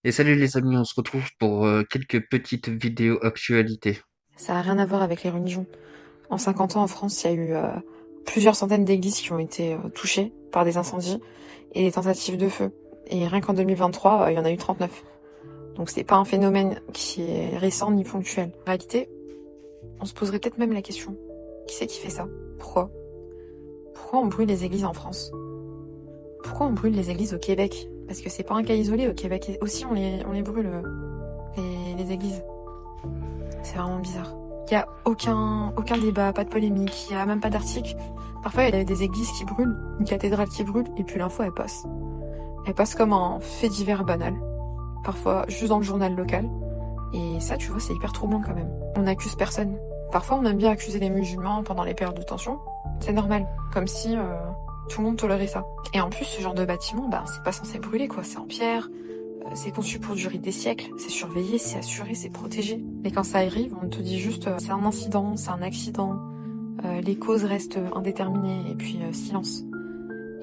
Et salut les amis, on se retrouve pour quelques petites vidéos actualités. Ça n'a rien à voir avec les religions. En 50 ans, en France, il y a eu plusieurs centaines d'églises qui ont été touchées par des incendies et des tentatives de feu. Et rien qu'en 2023, il y en a eu 39. Donc c'est pas un phénomène qui est récent ni ponctuel. En réalité, on se poserait peut-être même la question, qui c'est qui fait ça? Pourquoi? Pourquoi on brûle les églises en France? Pourquoi on brûle les églises au Québec? Parce que c'est pas un cas isolé, au Québec aussi on les brûle, les églises. C'est vraiment bizarre. Il n'y a aucun débat, pas de polémique, il n'y a même pas d'article. Parfois, il y a des églises qui brûlent, une cathédrale qui brûle, et puis l'info, elle passe. Elle passe comme un fait divers banal. Parfois, juste dans le journal local. Et ça, tu vois, c'est hyper troublant quand même. On n'accuse personne. Parfois, on aime bien accuser les musulmans pendant les périodes de tension. C'est normal. Comme si tout le monde tolérait ça. Et en plus, ce genre de bâtiment, c'est pas censé brûler, quoi. C'est en pierre. C'est conçu pour durer des siècles, c'est surveillé, c'est assuré, c'est protégé. Mais quand ça arrive, on te dit juste c'est un incident, c'est un accident, les causes restent indéterminées, et puis silence.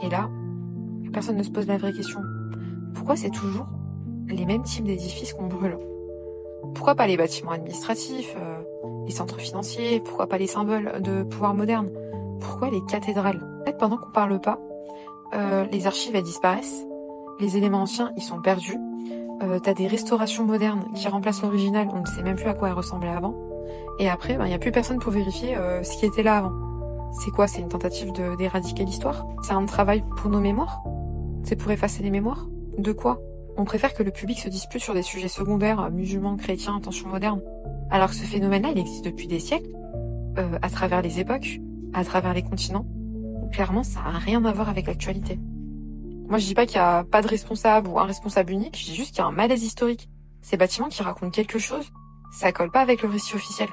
Et là, personne ne se pose la vraie question. Pourquoi c'est toujours les mêmes types d'édifices qu'on brûle? Pourquoi pas les bâtiments administratifs, les centres financiers? Pourquoi pas les symboles de pouvoir moderne? Pourquoi les cathédrales? En fait, pendant qu'on parle pas, les archives elles disparaissent, les éléments anciens ils sont perdus. T'as des restaurations modernes qui remplacent l'original, on ne sait même plus à quoi elle ressemblait avant. Et après, y a plus personne pour vérifier ce qui était là avant. C'est quoi? C'est une tentative d'éradiquer l'histoire? C'est un travail pour nos mémoires? C'est pour effacer les mémoires? De quoi? On préfère que le public se dispute sur des sujets secondaires, musulmans, chrétiens, intentions modernes. Alors que ce phénomène-là, il existe depuis des siècles, à travers les époques, à travers les continents. Clairement, ça n'a rien à voir avec l'actualité. Moi, je dis pas qu'il y a pas de responsable ou un responsable unique, je dis juste qu'il y a un malaise historique. Ces bâtiments qui racontent quelque chose, ça colle pas avec le récit officiel.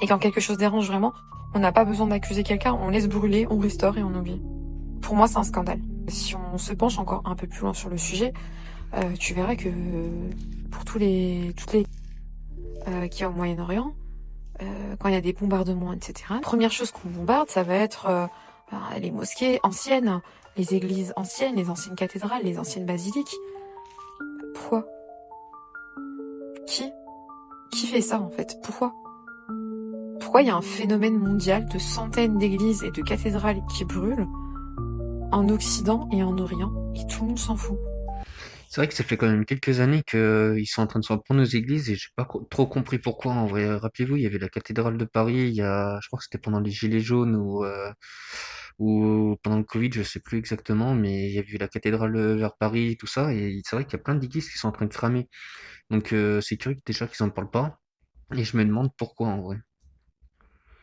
Et quand quelque chose dérange vraiment, on n'a pas besoin d'accuser quelqu'un, on laisse brûler, on restaure et on oublie. Pour moi, c'est un scandale. Si on se penche encore un peu plus loin sur le sujet, tu verras que pour toutes les qu'il y a au Moyen-Orient, quand il y a des bombardements, etc., la première chose qu'on bombarde, ça va être les mosquées anciennes, les églises anciennes, les anciennes cathédrales, les anciennes basiliques. Pourquoi? Qui fait ça en fait? Pourquoi il y a un phénomène mondial de centaines d'églises et de cathédrales qui brûlent en Occident et en Orient et tout le monde s'en fout? C'est vrai que ça fait quand même quelques années qu'ils sont en train de s'en prendre aux églises et j'ai pas trop compris pourquoi en vrai. Rappelez-vous, il y avait la cathédrale de Paris, je crois que c'était pendant les Gilets jaunes ou pendant le Covid, je sais plus exactement, mais il y a eu la cathédrale vers Paris, tout ça, et c'est vrai qu'il y a plein d'églises qui sont en train de cramer. Donc c'est curieux déjà qu'ils en parlent pas, et je me demande pourquoi en vrai.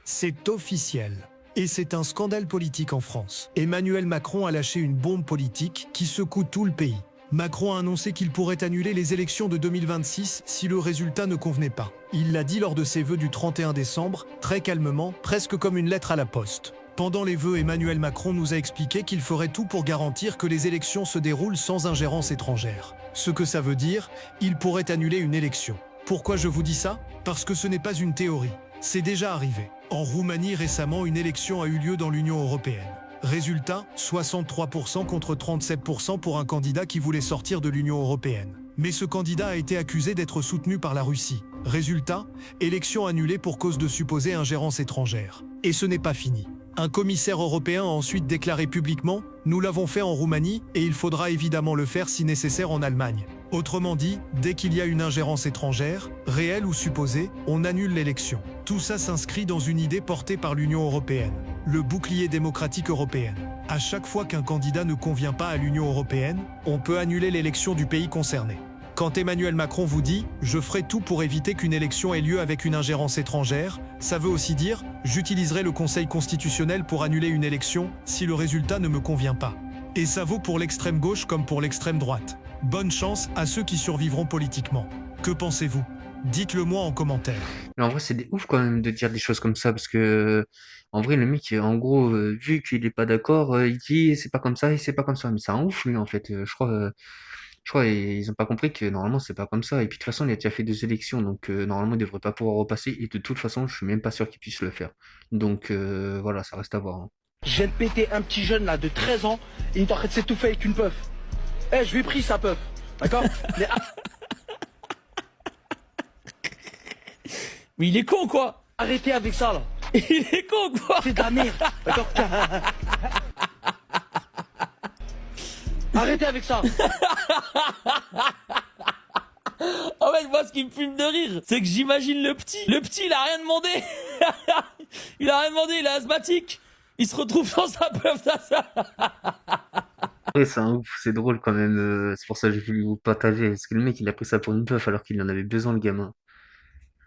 C'est officiel. Et c'est un scandale politique en France. Emmanuel Macron a lâché une bombe politique qui secoue tout le pays. Macron a annoncé qu'il pourrait annuler les élections de 2026 si le résultat ne convenait pas. Il l'a dit lors de ses vœux du 31 décembre, très calmement, presque comme une lettre à la poste. Pendant les vœux, Emmanuel Macron nous a expliqué qu'il ferait tout pour garantir que les élections se déroulent sans ingérence étrangère. Ce que ça veut dire, il pourrait annuler une élection. Pourquoi je vous dis ça? Parce que ce n'est pas une théorie. C'est déjà arrivé. En Roumanie récemment, une élection a eu lieu dans l'Union européenne. Résultat, 63% contre 37% pour un candidat qui voulait sortir de l'Union européenne. Mais ce candidat a été accusé d'être soutenu par la Russie. Résultat, élection annulée pour cause de supposée ingérence étrangère. Et ce n'est pas fini. Un commissaire européen a ensuite déclaré publiquement « Nous l'avons fait en Roumanie et il faudra évidemment le faire si nécessaire en Allemagne ». Autrement dit, dès qu'il y a une ingérence étrangère, réelle ou supposée, on annule l'élection. Tout ça s'inscrit dans une idée portée par l'Union européenne, le bouclier démocratique européen. À chaque fois qu'un candidat ne convient pas à l'Union européenne, on peut annuler l'élection du pays concerné. Quand Emmanuel Macron vous dit « Je ferai tout pour éviter qu'une élection ait lieu avec une ingérence étrangère », ça veut aussi dire « J'utiliserai le Conseil constitutionnel pour annuler une élection si le résultat ne me convient pas ». Et ça vaut pour l'extrême gauche comme pour l'extrême droite. Bonne chance à ceux qui survivront politiquement. Que pensez-vous? Dites-le moi en commentaire. Mais en vrai, c'est des ouf quand même de dire des choses comme ça parce que, en vrai, le mec, en gros, vu qu'il est pas d'accord, il dit c'est pas comme ça et c'est pas comme ça. Mais c'est un ouf, lui, en fait. Je crois ils ont pas compris que normalement c'est pas comme ça. Et puis de toute façon, il a déjà fait 2 élections, donc normalement il devrait pas pouvoir repasser. Et de toute façon, je suis même pas sûr qu'il puisse le faire. Donc voilà, ça reste à voir, hein. Je viens de péter un petit jeune là de 13 ans et il est en train de s'étouffer avec une puff. Eh, je lui ai pris sa puff. D'accord? Mais Mais il est con, quoi. arrêtez avec ça, là. Il est con, quoi. C'est de la merde. D'accord? Arrêtez avec ça. En fait, moi, ce qui me fume de rire, c'est que j'imagine le petit. Le petit, il a rien demandé. Il a rien demandé, il est asthmatique. Il se retrouve dans sa puff d'assa. Ouais, c'est un ouf, c'est drôle quand même. C'est pour ça que j'ai voulu vous partager. Parce que le mec, il a pris ça pour une puff alors qu'il en avait besoin, le gamin.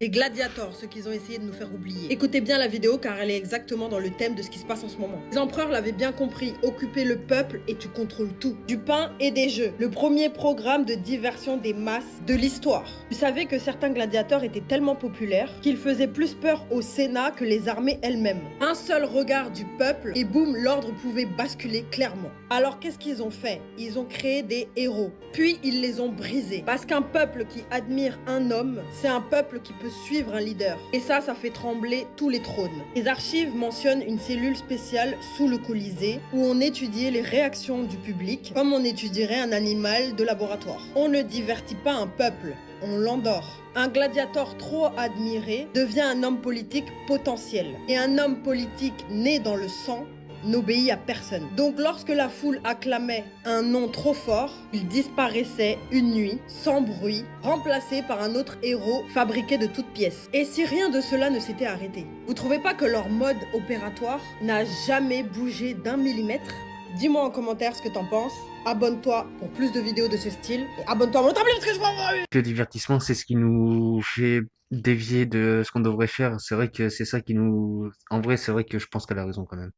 Et Gladiator, ce qu'ils ont essayé de nous faire oublier. Écoutez bien la vidéo car elle est exactement dans le thème de ce qui se passe en ce moment. Les empereurs l'avaient bien compris, occuper le peuple et tu contrôles tout. Du pain et des jeux. Le premier programme de diversion des masses de l'histoire. Vous savez que certains gladiateurs étaient tellement populaires qu'ils faisaient plus peur au Sénat que les armées elles-mêmes. Un seul regard du peuple et boum, l'ordre pouvait basculer clairement. Alors qu'est-ce qu'ils ont fait? Ils ont créé des héros. Puis ils les ont brisés. Parce qu'un peuple qui admire un homme, c'est un peuple qui peut suivre un leader. Et ça fait trembler tous les trônes. Les archives mentionnent une cellule spéciale sous le Colisée où on étudiait les réactions du public comme on étudierait un animal de laboratoire. On ne divertit pas un peuple, on l'endort. Un gladiateur trop admiré devient un homme politique potentiel. Et un homme politique né dans le sang n'obéit à personne. Donc lorsque la foule acclamait un nom trop fort, il disparaissait une nuit, sans bruit, remplacé par un autre héros fabriqué de toutes pièces. Et si rien de cela ne s'était arrêté? Vous trouvez pas que leur mode opératoire n'a jamais bougé d'1 millimètre? Dis-moi en commentaire ce que t'en penses. Abonne-toi pour plus de vidéos de ce style. Et abonne-toi à mon autre appli parce que je vais envoyer. Le divertissement, c'est ce qui nous fait dévier de ce qu'on devrait faire. C'est vrai que c'est ça qui nous... En vrai, c'est vrai que je pense qu'elle a raison quand même.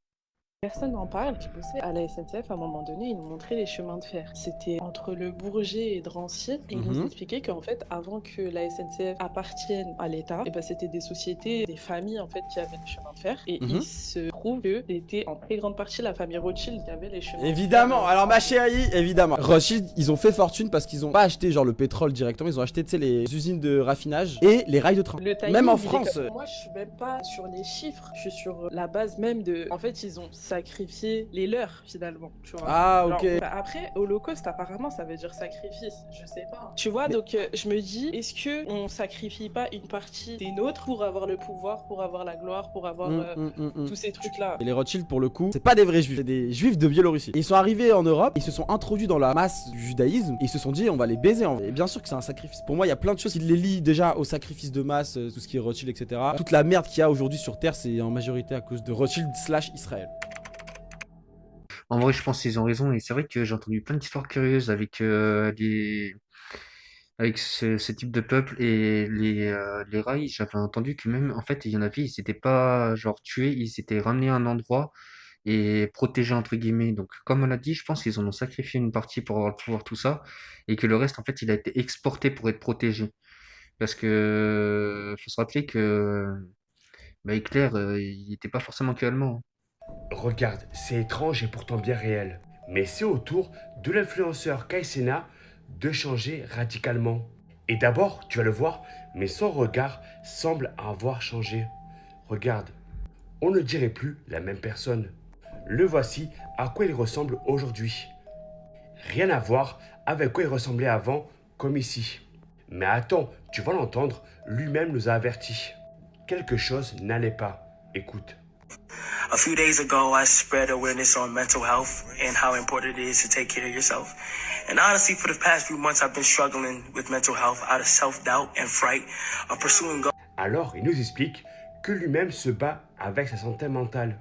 Personne n'en parle, qui bossait à la SNCF, à un moment donné, ils nous montraient les chemins de fer. C'était entre le Bourget et Drancy, et ils nous expliquaient qu'en fait, avant que la SNCF appartienne à l'État, et ben c'était des sociétés, des familles en fait qui avaient les chemins de fer, et il se trouve que c'était en très grande partie la famille Rothschild qui avait les chemins Évidemment, de fer. alors ma chérie, évidemment. Rothschild, ils ont fait fortune parce qu'ils ont pas acheté genre le pétrole directement, ils ont acheté tu sais les usines de raffinage et les rails de train. Le timing, Même en il est France. Moi, je suis même pas sur les chiffres, je suis sur la base même de... En fait, ils ont sacrifié les leurs, finalement, tu vois. Ah, Alors, ok. bah, après, holocauste, apparemment, ça veut dire sacrifice, je sais pas. Tu vois, donc je me dis, est-ce que on sacrifie pas une partie des nôtres pour avoir le pouvoir, pour avoir la gloire, pour avoir tous ces trucs-là? Et les Rothschild pour le coup, c'est pas des vrais juifs, c'est des juifs de Biélorussie. Et ils sont arrivés en Europe, ils se sont introduits dans la masse du judaïsme et ils se sont dit on va les baiser. Et bien sûr que c'est un sacrifice. Pour moi, il y a plein de choses qui les lient déjà au sacrifice de masse, tout ce qui est Rothschild, etc. Toute la merde qu'il y a aujourd'hui sur Terre, c'est en majorité à cause de Rothschild / Israël. En vrai, je pense qu'ils ont raison. Et c'est vrai que j'ai entendu plein d'histoires curieuses avec avec ce type de peuple et les rails. J'avais entendu que même, en fait, il y en avait, ils s'étaient pas genre tués, ils s'étaient ramenés à un endroit et protégés entre guillemets. Donc, comme on l'a dit, je pense qu'ils en ont sacrifié une partie pour avoir le pouvoir, tout ça, et que le reste, en fait, il a été exporté pour être protégé. Parce que faut se rappeler que bah, Hitler, il n'était pas forcément que allemand, hein. Regarde, c'est étrange et pourtant bien réel. Mais c'est au tour de l'influenceur Kai Cenat de changer radicalement. Et d'abord, tu vas le voir, mais son regard semble avoir changé. Regarde, on ne dirait plus la même personne. Le voici à quoi il ressemble aujourd'hui. Rien à voir avec quoi il ressemblait avant, comme ici. Mais attends, tu vas l'entendre, lui-même nous a avertis. Quelque chose n'allait pas. Écoute. A few days ago, I spread awareness on mental health and how important it is to take care of yourself. And honestly, for the past few months, I've been struggling with mental health out of self-doubt and fright of pursuing goals. Alors, il nous explique que lui-même se bat avec sa santé mentale.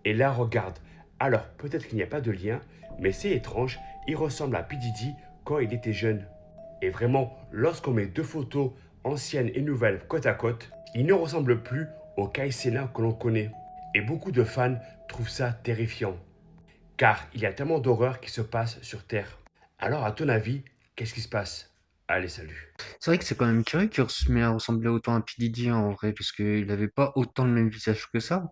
Et là, regarde. Alors, peut-être qu'il n'y a pas de lien, mais c'est étrange, il ressemble à P. Diddy quand il était jeune. Et vraiment, lorsqu'on met deux photos anciennes et nouvelles côte à côte, il ne ressemble plus au Kai Cenat que l'on connaît. Et beaucoup de fans trouvent ça terrifiant. Car il y a tellement d'horreurs qui se passent sur Terre. Alors à ton avis, qu'est-ce qui se passe? Allez, salut. C'est vrai que c'est quand même curieux qu'il se met à ressembler autant à P. Diddy en vrai, parce qu'il n'avait pas autant le même visage que ça.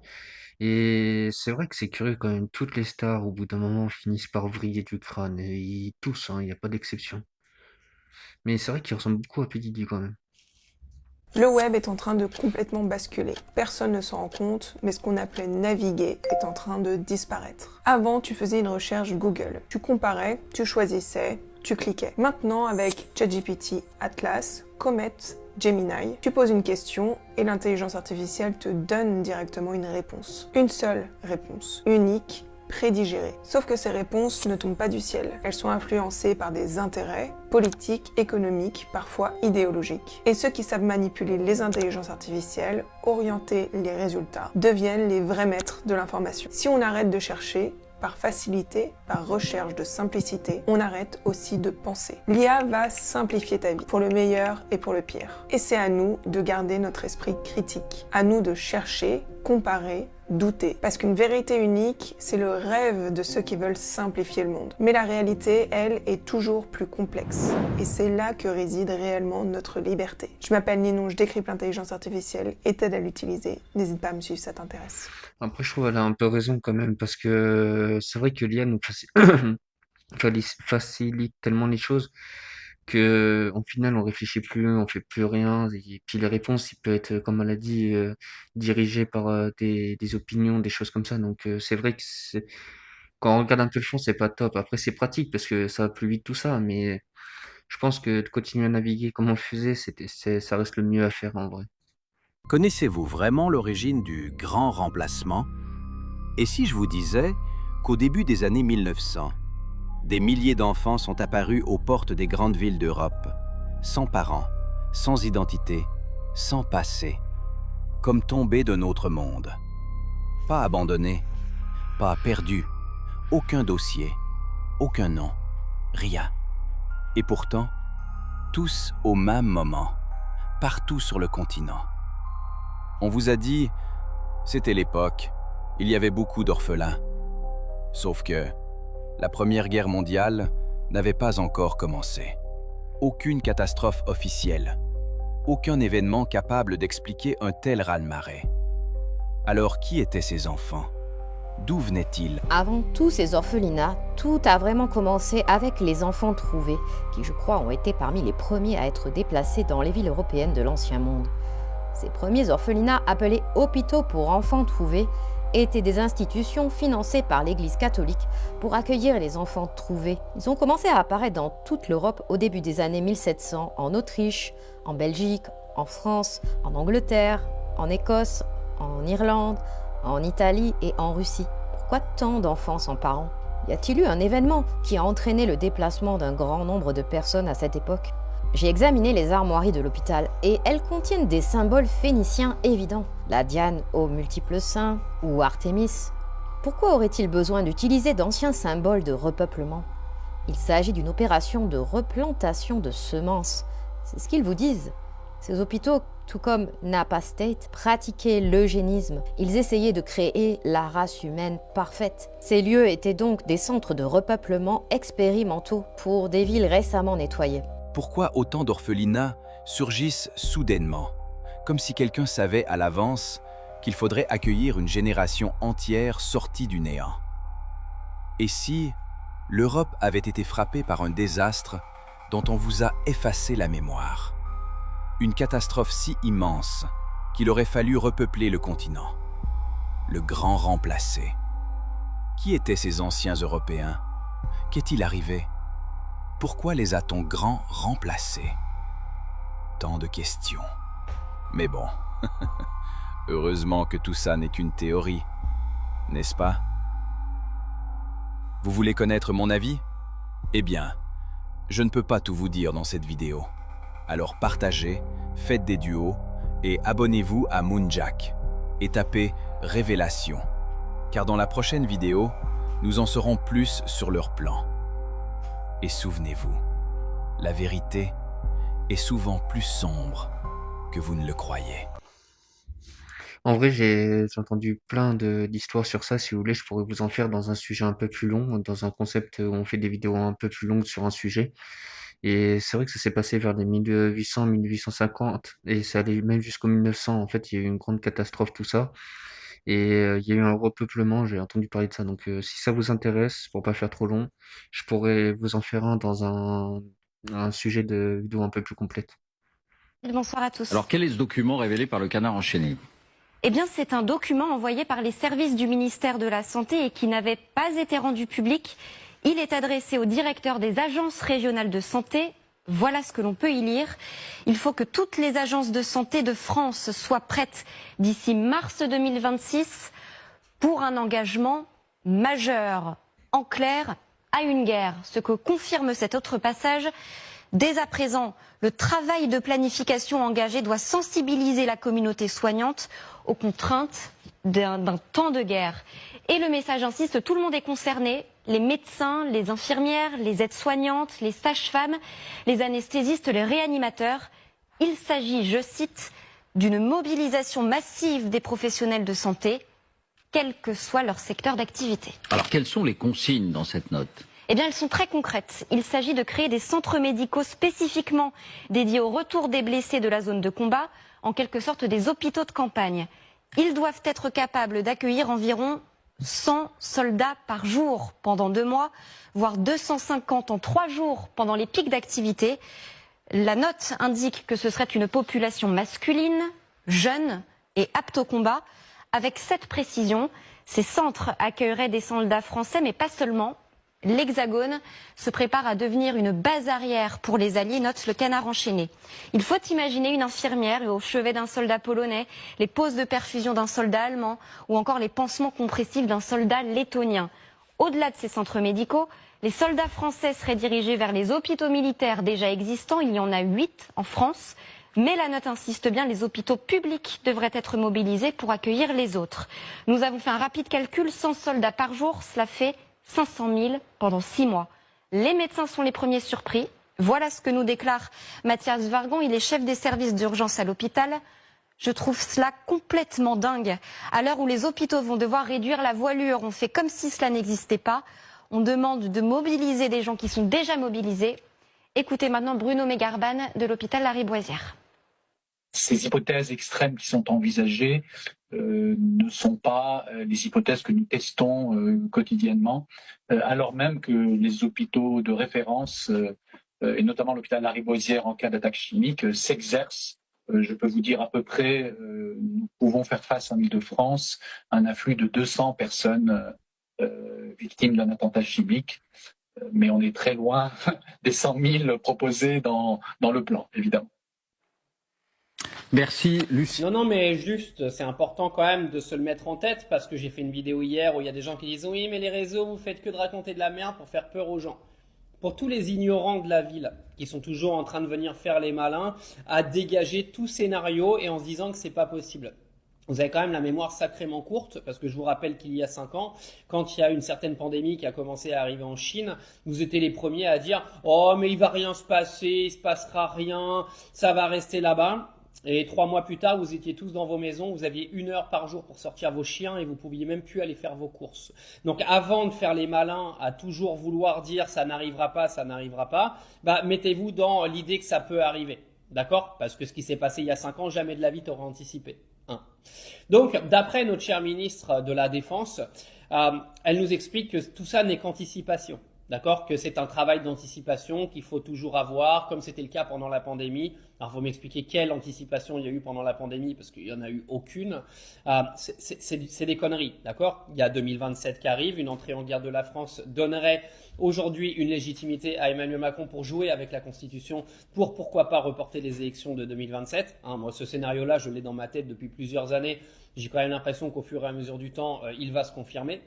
Et c'est vrai que c'est curieux quand même, toutes les stars au bout d'un moment finissent par vriller du crâne, et tous, hein, il n'y a pas d'exception. Mais c'est vrai qu'il ressemble beaucoup à P. Diddy quand même. Le web est en train de complètement basculer. Personne ne s'en rend compte, mais ce qu'on appelait naviguer est en train de disparaître. Avant, tu faisais une recherche Google. Tu comparais, tu choisissais, tu cliquais. Maintenant, avec ChatGPT, Atlas, Comet, Gemini, tu poses une question et l'intelligence artificielle te donne directement une réponse. Une seule réponse, unique, prédigérées. Sauf que ces réponses ne tombent pas du ciel. Elles sont influencées par des intérêts politiques, économiques, parfois idéologiques. Et ceux qui savent manipuler les intelligences artificielles, orienter les résultats, deviennent les vrais maîtres de l'information. Si on arrête de chercher, par facilité, par recherche de simplicité, on arrête aussi de penser. L'IA va simplifier ta vie, pour le meilleur et pour le pire. Et c'est à nous de garder notre esprit critique. À nous de chercher, comparer, douter. Parce qu'une vérité unique, c'est le rêve de ceux qui veulent simplifier le monde. Mais la réalité, elle, est toujours plus complexe. Et c'est là que réside réellement notre liberté. Je m'appelle Ninon, je décrypte l'intelligence artificielle et t'aide à l'utiliser. N'hésite pas à me suivre si ça t'intéresse. Après, je trouve qu'elle a un peu raison quand même, parce que c'est vrai que l'IA nous facilite tellement les choses que, en final, on réfléchit plus, on fait plus rien. Et puis les réponses, il peut être, comme elle a dit, dirigées par des opinions, des choses comme ça. Donc c'est vrai que quand on regarde un peu le fond, c'est pas top. Après, c'est pratique parce que ça va plus vite tout ça, mais je pense que de continuer à naviguer comme on le faisait, ça reste le mieux à faire en vrai. Connaissez-vous vraiment l'origine du grand remplacement? Et si je vous disais qu'au début des années 1900, des milliers d'enfants sont apparus aux portes des grandes villes d'Europe, sans parents, sans identité, sans passé, comme tombés d'un autre monde. Pas abandonnés, pas perdus, aucun dossier, aucun nom, rien. Et pourtant, tous au même moment, partout sur le continent. On vous a dit, c'était l'époque, il y avait beaucoup d'orphelins. Sauf que la Première Guerre mondiale n'avait pas encore commencé. Aucune catastrophe officielle, aucun événement capable d'expliquer un tel raz-de-marée. Alors qui étaient ces enfants? D'où venaient-ils? Avant tous ces orphelinats, tout a vraiment commencé avec les enfants trouvés, qui je crois ont été parmi les premiers à être déplacés dans les villes européennes de l'Ancien Monde. Ces premiers orphelinats, appelés hôpitaux pour enfants trouvés, étaient des institutions financées par l'Église catholique pour accueillir les enfants trouvés. Ils ont commencé à apparaître dans toute l'Europe au début des années 1700, en Autriche, en Belgique, en France, en Angleterre, en Écosse, en Irlande, en Italie et en Russie. Pourquoi tant d'enfants sans parents? Y a-t-il eu un événement qui a entraîné le déplacement d'un grand nombre de personnes à cette époque? J'ai examiné les armoiries de l'hôpital et elles contiennent des symboles phéniciens évidents. La Diane aux multiples seins ou Artémis. Pourquoi aurait-il besoin d'utiliser d'anciens symboles de repeuplement? Il s'agit d'une opération de replantation de semences. C'est ce qu'ils vous disent. Ces hôpitaux, tout comme Napa State, pratiquaient l'eugénisme. Ils essayaient de créer la race humaine parfaite. Ces lieux étaient donc des centres de repeuplement expérimentaux pour des villes récemment nettoyées. Pourquoi autant d'orphelinats surgissent soudainement, comme si quelqu'un savait à l'avance qu'il faudrait accueillir une génération entière sortie du néant? Et si l'Europe avait été frappée par un désastre dont on vous a effacé la mémoire? Une catastrophe si immense qu'il aurait fallu repeupler le continent. Le grand remplacé. Qui étaient ces anciens Européens? Qu'est-il arrivé? Pourquoi les a-t-on grands remplacés? Tant de questions. Mais bon, heureusement que tout ça n'est qu'une théorie, n'est-ce pas? Vous voulez connaître mon avis? Eh bien, je ne peux pas tout vous dire dans cette vidéo. Alors partagez, faites des duos et abonnez-vous à Moonjack et tapez Révélation, car dans la prochaine vidéo, nous en saurons plus sur leur plan. Et souvenez-vous, la vérité est souvent plus sombre que vous ne le croyez. En vrai, j'ai entendu plein d'histoires sur ça. Si vous voulez, je pourrais vous en faire dans un sujet un peu plus long, dans un concept où on fait des vidéos un peu plus longues sur un sujet. Et c'est vrai que ça s'est passé vers les 1800, 1850, et ça allait même jusqu'au 1900. En fait, il y a eu une grande catastrophe, tout ça. Et il y a eu un repeuplement, j'ai entendu parler de ça. Donc si ça vous intéresse, pour pas faire trop long, je pourrais vous en faire un dans un sujet de vidéo un peu plus complète. Bonsoir à tous. Alors quel est ce document révélé par le Canard enchaîné? Eh bien, c'est un document envoyé par les services du ministère de la Santé et qui n'avait pas été rendu public. Il est adressé au directeur des agences régionales de santé. Voilà ce que l'on peut y lire. Il faut que toutes les agences de santé de France soient prêtes d'ici mars 2026 pour un engagement majeur, en clair, à une guerre. Ce que confirme cet autre passage, dès à présent, le travail de planification engagé doit sensibiliser la communauté soignante aux contraintes d'un temps de guerre. Et le message insiste, tout le monde est concerné, les médecins, les infirmières, les aides-soignantes, les sages-femmes, les anesthésistes, les réanimateurs. Il s'agit, je cite, d'une mobilisation massive des professionnels de santé, quel que soit leur secteur d'activité. Alors, quelles sont les consignes dans cette note? Eh bien, elles sont très concrètes. Il s'agit de créer des centres médicaux spécifiquement dédiés au retour des blessés de la zone de combat, en quelque sorte des hôpitaux de campagne. Ils doivent être capables d'accueillir environ 100 soldats par jour pendant 2 mois, voire 250 en 3 jours pendant les pics d'activité. La note indique que ce serait une population masculine, jeune et apte au combat. Avec cette précision, ces centres accueilleraient des soldats français, mais pas seulement. L'Hexagone se prépare à devenir une base arrière pour les Alliés, note le Canard enchaîné. Il faut imaginer une infirmière au chevet d'un soldat polonais, les poses de perfusion d'un soldat allemand ou encore les pansements compressifs d'un soldat lettonien. Au-delà de ces centres médicaux, les soldats français seraient dirigés vers les hôpitaux militaires déjà existants. Il y en a 8 en France. Mais la note insiste bien, les hôpitaux publics devraient être mobilisés pour accueillir les autres. Nous avons fait un rapide calcul, 100 soldats par jour, cela fait 500 000 pendant 6 mois. Les médecins sont les premiers surpris. Voilà ce que nous déclare Mathias Vargon. Il est chef des services d'urgence à l'hôpital. Je trouve cela complètement dingue. À l'heure où les hôpitaux vont devoir réduire la voilure, on fait comme si cela n'existait pas. On demande de mobiliser des gens qui sont déjà mobilisés. Écoutez maintenant Bruno Mégarban de l'hôpital Lariboisière. Ces hypothèses extrêmes qui sont envisagées ne sont pas les hypothèses que nous testons quotidiennement, alors même que les hôpitaux de référence, et notamment l'hôpital Lariboisière en cas d'attaque chimique, s'exercent. Je peux vous dire à peu près, nous pouvons faire face en Île-de-France à un afflux de 200 personnes victimes d'un attentat chimique, mais on est très loin des 100 000 proposés dans le plan, évidemment. Merci, Lucie. Non, mais juste, c'est important quand même de se le mettre en tête parce que j'ai fait une vidéo hier où il y a des gens qui disent oui, mais les réseaux, vous faites que de raconter de la merde pour faire peur aux gens. Pour tous les ignorants de la ville qui sont toujours en train de venir faire les malins, à dégager tout scénario et en se disant que c'est pas possible. Vous avez quand même la mémoire sacrément courte parce que je vous rappelle qu'il y a 5 ans, quand il y a une certaine pandémie qui a commencé à arriver en Chine, vous étiez les premiers à dire « Oh, mais il va rien se passer, il se passera rien, ça va rester là-bas ». Et 3 mois plus tard, vous étiez tous dans vos maisons, vous aviez 1 heure par jour pour sortir vos chiens et vous pouviez même plus aller faire vos courses. Donc avant de faire les malins, à toujours vouloir dire ça n'arrivera pas, bah mettez-vous dans l'idée que ça peut arriver. D'accord? Parce que ce qui s'est passé il y a 5 ans, jamais de la vie t'aurais anticipé. Donc, d'après notre chère ministre de la Défense, elle nous explique que tout ça n'est qu'anticipation. D'accord? Que c'est un travail d'anticipation qu'il faut toujours avoir, comme c'était le cas pendant la pandémie. Alors, vous m'expliquez quelle anticipation il y a eu pendant la pandémie, parce qu'il n'y en a eu aucune. C'est des conneries, d'accord? Il y a 2027 qui arrive, une entrée en guerre de la France donnerait aujourd'hui une légitimité à Emmanuel Macron pour jouer avec la Constitution, pour pourquoi pas reporter les élections de 2027. Moi, ce scénario-là, je l'ai dans ma tête depuis plusieurs années. J'ai quand même l'impression qu'au fur et à mesure du temps, il va se confirmer.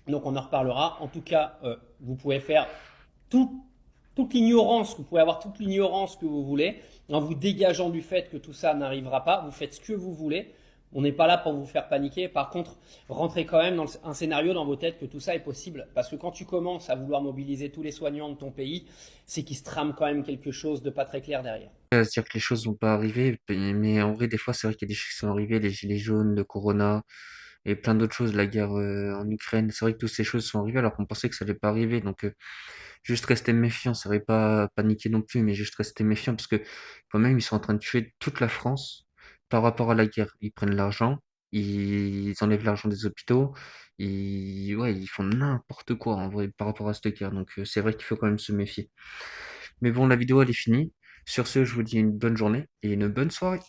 Donc on en reparlera. En tout cas, vous pouvez faire toute l'ignorance, vous pouvez avoir toute l'ignorance que vous voulez, en vous dégageant du fait que tout ça n'arrivera pas. Vous faites ce que vous voulez. On n'est pas là pour vous faire paniquer. Par contre, rentrez quand même dans un scénario dans vos têtes que tout ça est possible. Parce que quand tu commences à vouloir mobiliser tous les soignants de ton pays, c'est qu'il se trame quand même quelque chose de pas très clair derrière. C'est-à-dire que les choses vont pas arriver, mais en vrai, des fois, c'est vrai qu'il y a des choses qui sont arrivées, les gilets jaunes, le corona, et plein d'autres choses, la guerre en Ukraine. C'est vrai que toutes ces choses sont arrivées alors qu'on pensait que ça allait pas arriver. Donc, juste rester méfiant. Ça va pas paniquer non plus, mais juste rester méfiant parce que quand même, ils sont en train de tuer toute la France par rapport à la guerre. Ils prennent l'argent, ils enlèvent l'argent des hôpitaux, ils font n'importe quoi en vrai par rapport à cette guerre. Donc, c'est vrai qu'il faut quand même se méfier. Mais bon, la vidéo, elle est finie. Sur ce, je vous dis une bonne journée et une bonne soirée.